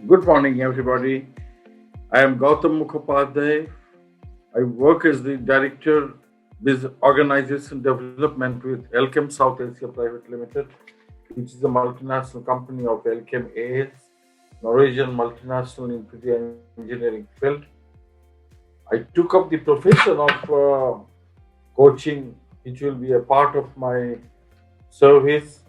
Good morning, everybody. I am Gautam Mukhopadhyay. I work as the Director with Organization Development with Elkem South Asia Private Limited, which is a multinational company of Elkem AS, Norwegian multinational in the engineering field. I took up the profession of coaching, which will be a part of my service.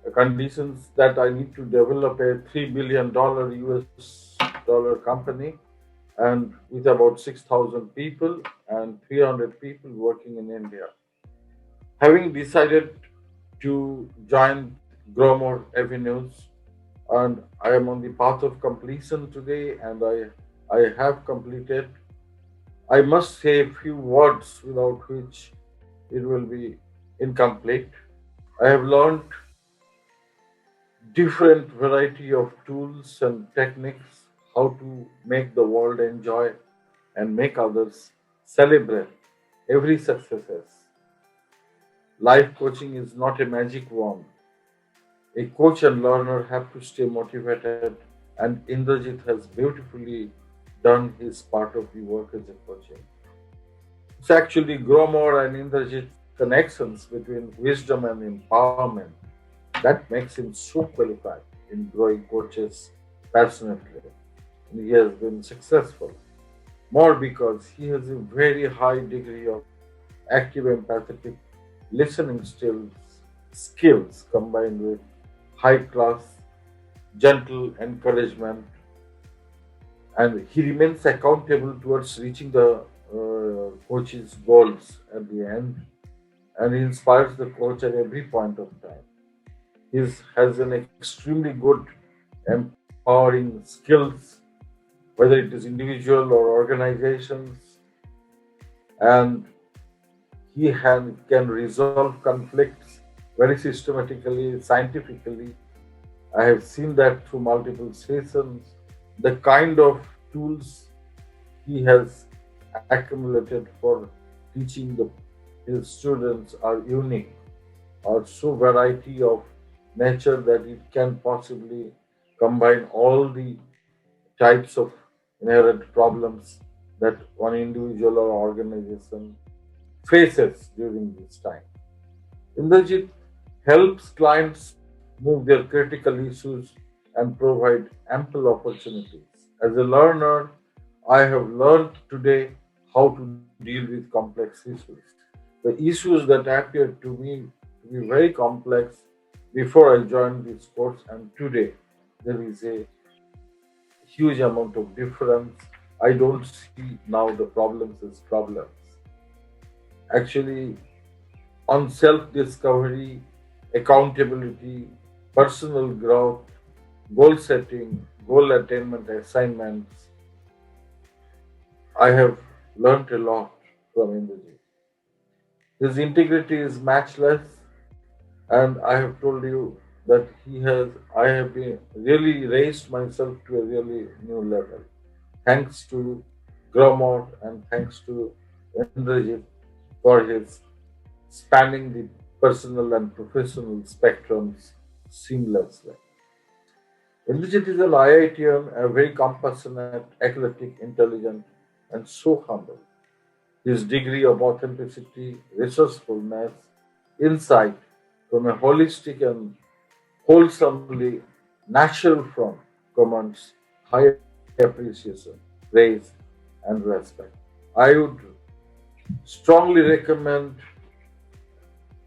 The conditions that I need to develop a $3 billion US dollar company and with about 6,000 people and 300 people working in India. Having decided to join Gromor Avenues, and I am on the path of completion today, and I have completed. I must say a few words without which it will be incomplete. I have learned different variety of tools and techniques how to make the world enjoy and make others celebrate every successes. Life coaching is not a magic wand. A coach and learner have to stay motivated, and Inderjeet has beautifully done his part of the work as a coaching. It's actually Gromor and Inderjeet connections between wisdom and empowerment that makes him so qualified in growing coaches passionately. And he has been successful. More because he has a very high degree of active empathetic listening skills combined with high class, gentle encouragement, and he remains accountable towards reaching the coach's goals at the end, and he inspires the coach at every point of time. He has an extremely good empowering skills, whether it is individual or organizations, and can resolve conflicts very systematically, scientifically. I have seen that through multiple sessions. The kind of tools he has accumulated for teaching his students are unique, are so variety of nature that it can possibly combine all the types of inherent problems that one individual or organization faces during this time. Inderjeet helps clients move their critical issues and provide ample opportunities. As a learner, I have learned today how to deal with complex issues. The issues that appeared to me to be very complex before I joined this course, and today there is a huge amount of difference. I don't see now the problems as problems. Actually, on self discovery, accountability, personal growth, goal setting, goal attainment assignments, I have learned a lot from Inderjeet. His integrity is matchless, and I have told you that I have been really raised myself to a really new level. Thanks to Gromor and thanks to Inderjeet for his spanning the personal and professional spectrums seamlessly. Inderjeet is an IITian, a very compassionate, athletic, intelligent, and so humble. His degree of authenticity, resourcefulness, insight from a holistic and wholesomely natural front commands high appreciation, praise, and respect. I would strongly recommend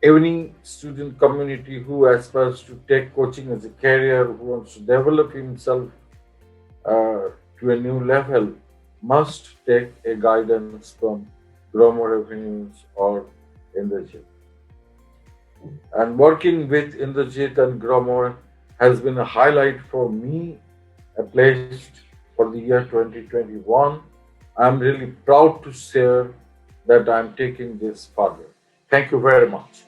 any student community who aspires to take coaching as a career, who wants to develop himself to a new level, must take a guidance from Gromor Avenues or Inderjeet. And working with Inderjeet and Gromor has been a highlight for me, a place for the year 2021. I'm really proud to share that I'm taking this further. Thank you very much.